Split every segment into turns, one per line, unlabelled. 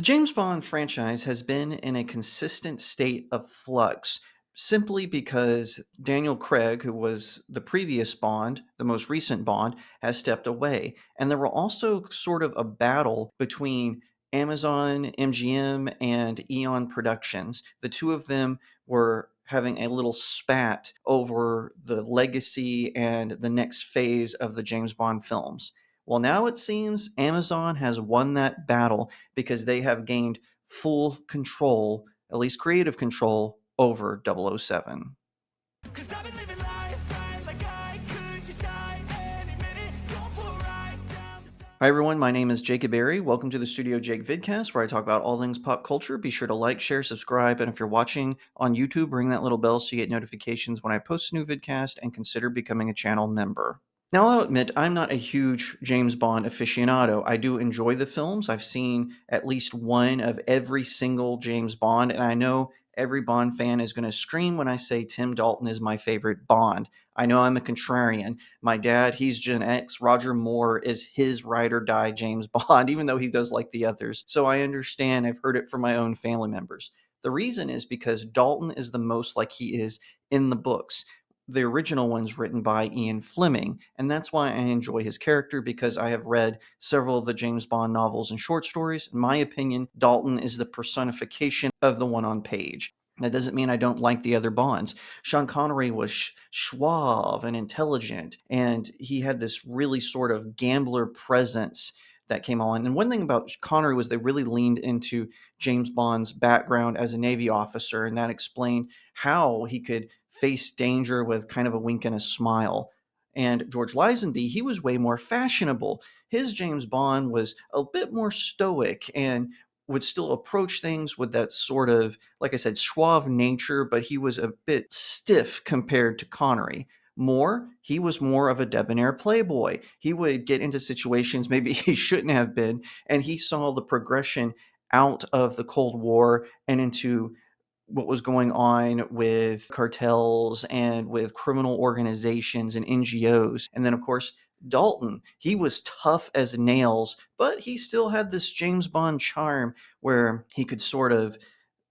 The James Bond franchise has been in a consistent state of flux simply because Daniel Craig, who was the previous Bond, the most recent Bond, has stepped away. And there were also sort of a battle between Amazon, MGM, and Eon Productions. The two of them were having a little spat over the legacy and the next phase of the James Bond films. Well, now it seems Amazon has won that battle because they have gained full control, at least creative control, over 007.
'Cause I've been living life right like I could just die any minute. Going for a ride down the
Hi, everyone. My name is Jacob Berry. Welcome to the StudioJake vidcast, where I talk about all things pop culture. Be sure to like, share, subscribe, and if you're watching on YouTube, ring that little bell so you get notifications when I post a new vidcast, and consider becoming a channel member. Now, I'll admit I'm not a huge James Bond aficionado. I do enjoy the films. I've seen at least one of every single James Bond, and I know every Bond fan is going to scream when I say Tim Dalton is my favorite Bond. I know I'm a contrarian. My dad, he's Gen X. Roger Moore is his ride or die James Bond, even though he does like the others. So I understand. I've heard it from my own family members. The reason is because Dalton is the most like he is in the books, the original ones written by Ian Fleming. And that's why I enjoy his character, because I have read several of the James Bond novels and short stories. In my opinion, Dalton is the personification of the one on page. That doesn't mean I don't like the other Bonds. Sean Connery was suave and intelligent, and he had this really sort of gambler presence that came on. And one thing about Connery was they really leaned into James Bond's background as a Navy officer, and that explained how he could face danger with kind of a wink and a smile. And George Lazenby, he was way more fashionable. His James Bond was a bit more stoic and would still approach things with that sort of, like I said, suave nature, but he was a bit stiff compared to Connery. Moore, he was more of a debonair playboy. He would get into situations maybe he shouldn't have been, and he saw the progression out of the Cold War and into what was going on with cartels and with criminal organizations and NGOs. And then, of course, Dalton, he was tough as nails, but he still had this James Bond charm where he could sort of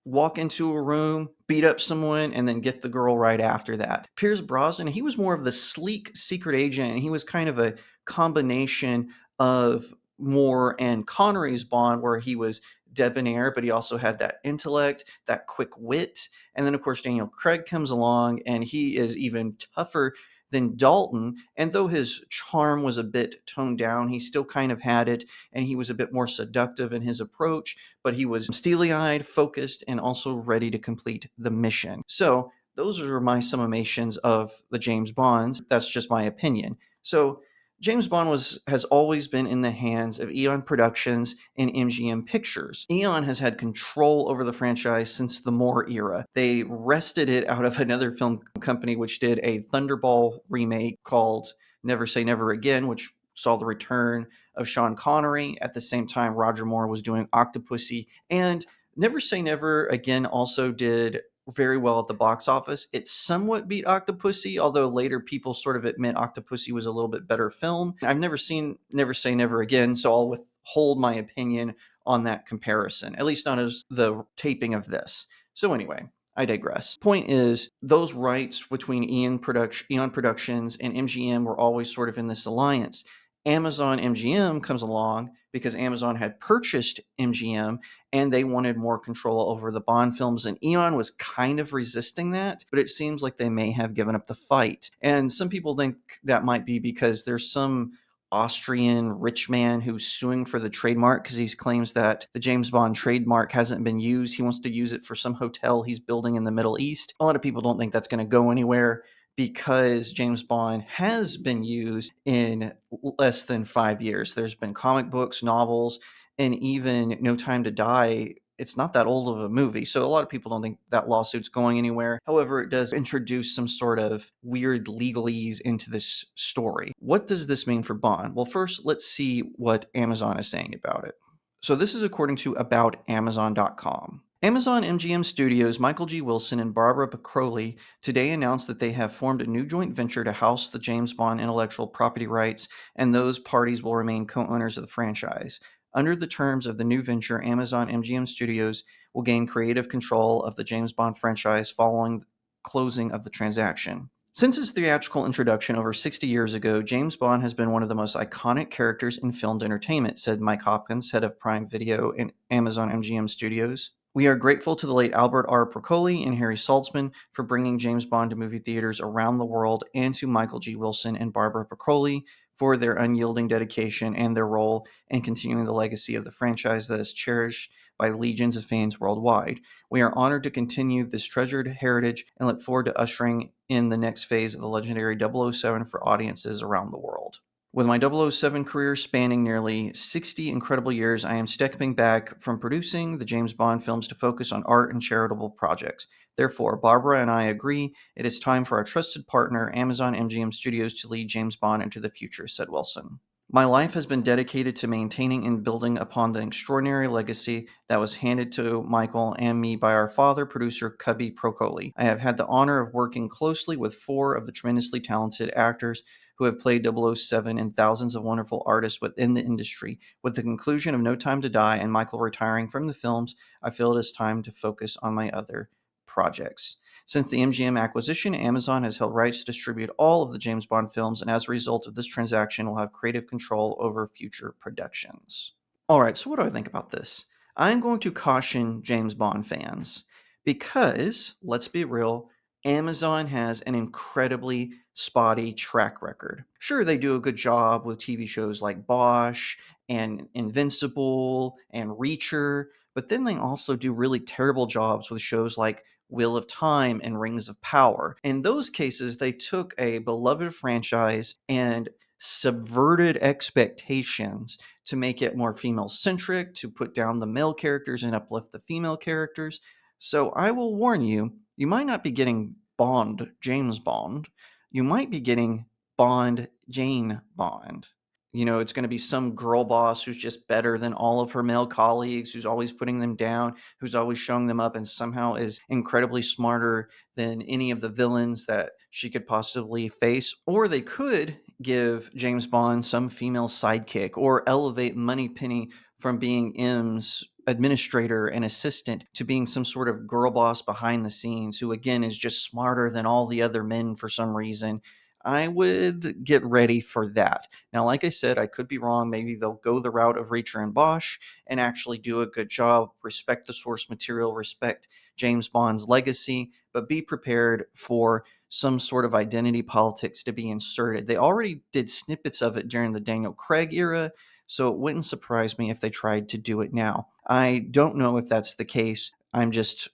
walk into a room, beat up someone, and then get the girl right after that. Pierce Brosnan, he was more of the sleek secret agent, and he was kind of a combination of Moore and Connery's Bond, where he was debonair, but he also had that intellect, that quick wit. And then, of course, Daniel Craig comes along, and he is even tougher than Dalton. And though his charm was a bit toned down, he still kind of had it, and he was a bit more seductive in his approach, but he was steely eyed, focused, and also ready to complete the mission. So, those are my summations of the James Bonds. That's just my opinion. So, James Bond has always been in the hands of Eon Productions and MGM Pictures. Eon has had control over the franchise since the Moore era. They wrested it out of another film company which did a Thunderball remake called Never Say Never Again, which saw the return of Sean Connery. At the same time, Roger Moore was doing Octopussy, and Never Say Never Again also did very well at the box office. It somewhat beat Octopussy, although later people sort of admit Octopussy was a little bit better film. I've never seen Never Say Never Again, so I'll withhold my opinion on that comparison, at least not as the taping of this. So anyway, I digress. Point is, those rights between Eon Productions and MGM were always sort of in this alliance. Amazon MGM comes along because Amazon had purchased MGM and they wanted more control over the Bond films. And Eon was kind of resisting that, but it seems like they may have given up the fight. And some people think that might be because there's some Austrian rich man who's suing for the trademark because he claims that the James Bond trademark hasn't been used. He wants to use it for some hotel he's building in the Middle East. A lot of people don't think that's going to go anywhere because James Bond has been used in less than 5 years. There's been comic books, novels, and even No Time to Die. It's not that old of a movie, so a lot of people don't think that lawsuit's going anywhere. However, it does introduce some sort of weird legalese into this story. What does this mean for Bond? Well, first, let's see what Amazon is saying about it. So this is according to aboutamazon.com. Amazon MGM Studios' Michael G. Wilson and Barbara Crowley today announced that they have formed a new joint venture to house the James Bond intellectual property rights, and those parties will remain co-owners of the franchise. Under the terms of the new venture, Amazon MGM Studios will gain creative control of the James Bond franchise following the closing of the transaction. Since its theatrical introduction over 60 years ago, James Bond has been one of the most iconic characters in filmed entertainment, said Mike Hopkins, head of Prime Video and Amazon MGM Studios. We are grateful to the late Albert R. Broccoli and Harry Saltzman for bringing James Bond to movie theaters around the world, and to Michael G. Wilson and Barbara Broccoli for their unyielding dedication and their role in continuing the legacy of the franchise that is cherished by legions of fans worldwide. We are honored to continue this treasured heritage and look forward to ushering in the next phase of the legendary 007 for audiences around the world. With my 007 career spanning nearly 60 incredible years, I am stepping back from producing the James Bond films to focus on art and charitable projects. Therefore, Barbara and I agree it is time for our trusted partner, Amazon MGM Studios, to lead James Bond into the future, said Wilson. My life has been dedicated to maintaining and building upon the extraordinary legacy that was handed to Michael and me by our father, producer Cubby Procoli. I have had the honor of working closely with four of the tremendously talented actors who have played 007 and thousands of wonderful artists within the industry. With the conclusion of No Time to Die and Michael retiring from the films, I feel it is time to focus on my other projects. Since the MGM acquisition, Amazon has held rights to distribute all of the James Bond films, and as a result of this transaction, will have creative control over future productions. All right, so what do I think about this? I'm going to caution James Bond fans because, let's be real, Amazon has an incredibly spotty track record. Sure, they do a good job with TV shows like Bosch and Invincible and Reacher, but then they also do really terrible jobs with shows like Wheel of Time and Rings of Power. In those cases, they took a beloved franchise and subverted expectations to make it more female centric, to put down the male characters and uplift the female characters. So I will warn you, you might not be getting Bond, James Bond. You might be getting Bond, Jane Bond. You know, it's going to be some girl boss who's just better than all of her male colleagues, who's always putting them down, who's always showing them up, and somehow is incredibly smarter than any of the villains that she could possibly face. Or they could give James Bond some female sidekick, or elevate Moneypenny from being M's administrator and assistant to being some sort of girl boss behind the scenes, who again is just smarter than all the other men for some reason. I would get ready for that. Now, like I said, I could be wrong. Maybe they'll go the route of Reacher and Bosch and actually do a good job, respect the source material, respect James Bond's legacy, but be prepared for some sort of identity politics to be inserted. They already did snippets of it during the Daniel Craig era, so it wouldn't surprise me if they tried to do it now. I don't know if that's the case. I'm just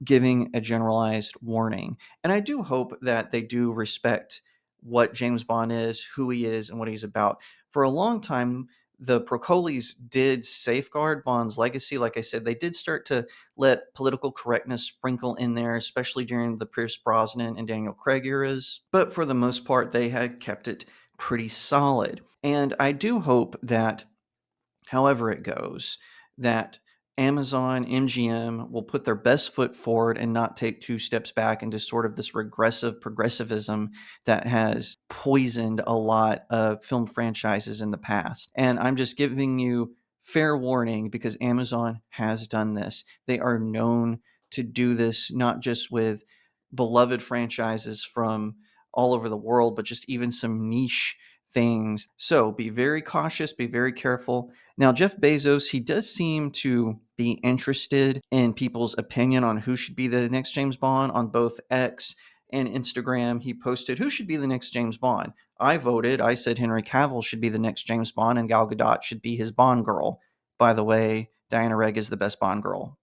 giving a generalized warning. And I do hope that they do respect what James Bond is, who he is, and what he's about. For a long time, the Procolis did safeguard Bond's legacy. Like I said, they did start to let political correctness sprinkle in there, especially during the Pierce Brosnan and Daniel Craig eras. But for the most part, they had kept it pretty solid. And I do hope that, however it goes, that Amazon, MGM will put their best foot forward and not take two steps back into sort of this regressive progressivism that has poisoned a lot of film franchises in the past. And I'm just giving you fair warning because Amazon has done this. They are known to do this, not just with beloved franchises from all over the world, but just even some niche things. So be very cautious, be very careful. Now, Jeff Bezos, he does seem to be interested in people's opinion on who should be the next James Bond on both X and Instagram. He posted, "Who should be the next James Bond?" I voted. I said Henry Cavill should be the next James Bond and Gal Gadot should be his Bond girl. By the way, Diana Rigg is the best Bond girl.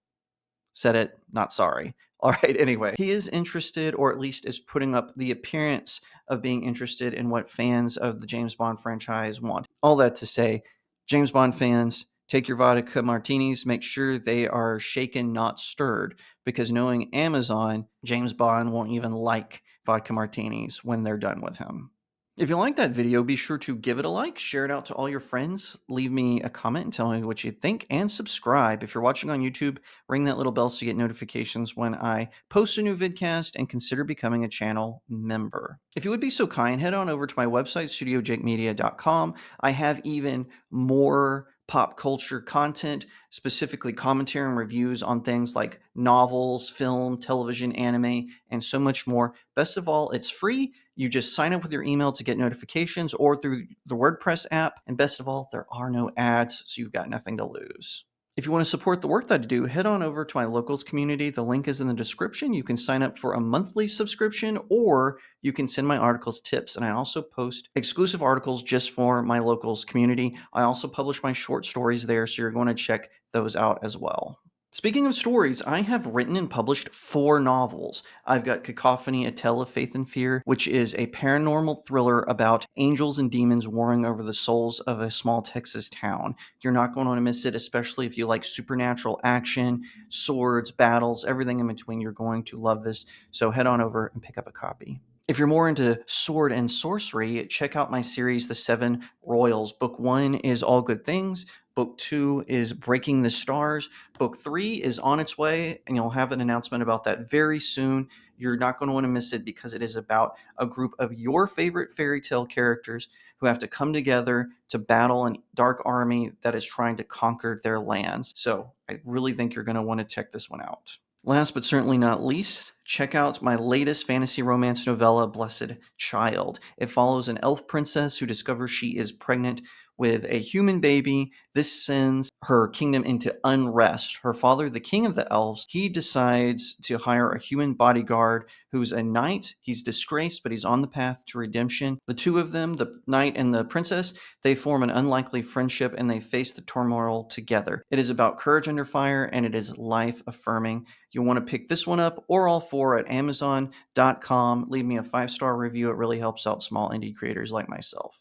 Said it, not sorry. All right, anyway, he is interested, or at least is putting up the appearance of being interested in what fans of the James Bond franchise want. All that to say, James Bond fans, take your vodka martinis, make sure they are shaken, not stirred, because knowing Amazon, James Bond won't even like vodka martinis when they're done with him. If you like that video, be sure to give it a like, share it out to all your friends, leave me a comment and tell me what you think, and subscribe. If you're watching on YouTube, ring that little bell so you get notifications when I post a new vidcast, and consider becoming a channel member. If you would be so kind, head on over to my website, StudioJakeMedia.com. I have even more pop culture content, specifically commentary and reviews on things like novels, film, television, anime, and so much more. Best of all, it's free. You just sign up with your email to get notifications or through the WordPress app. And best of all, there are no ads, so you've got nothing to lose. If you want to support the work that I do, head on over to my locals community. The link is in the description. You can sign up for a monthly subscription or you can send my articles tips. And I also post exclusive articles just for my locals community. I also publish my short stories there, so you're going to check those out as well. Speaking of stories, I have written and published 4 novels. I've got Cacophony, A Tale of Faith and Fear, which is a paranormal thriller about angels and demons warring over the souls of a small Texas town. You're not going to want to miss it, especially if you like supernatural action, swords, battles, everything in between. You're going to love this, so head on over and pick up a copy. If you're more into sword and sorcery, check out my series, The Seven Royals. Book 1 is All Good Things. Book 2 is Breaking the Stars. Book 3 is on its way, and you'll have an announcement about that very soon. You're not going to want to miss it because it is about a group of your favorite fairy tale characters who have to come together to battle a dark army that is trying to conquer their lands. So I really think you're going to want to check this one out. Last but certainly not least, check out my latest fantasy romance novella, Blessed Child. It follows an elf princess who discovers she is pregnant with a human baby. This sends her kingdom into unrest. Her father, the king of the elves, he decides to hire a human bodyguard who's a knight. He's disgraced, but he's on the path to redemption. The two of them, the knight and the princess, they form an unlikely friendship and they face the turmoil together. It is about courage under fire and it is life affirming. You'll want to pick this one up or all 4 at Amazon.com. Leave me a 5-star review. It really helps out small indie creators like myself.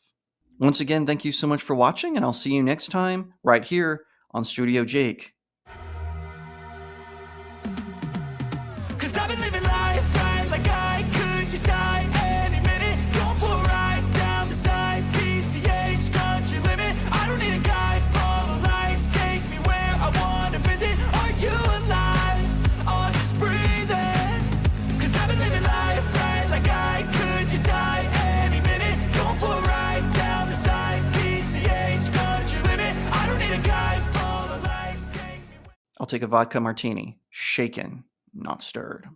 Once again, thank you so much for watching, and I'll see you next time right here on Studio Jake.
Cause I've been living life right like I could just die any minute. Going for a ride down the side, PCH, country limit. I don't need a guide, follow lights, take me where I wanna visit. Are you alive? Or just breathing? Cause I've been living life right like I could just die any minute. Going for a ride down the side, PCH, country limit. I don't need a guide, follow lights, take me where.
I'll take a vodka martini, shaken, not stirred.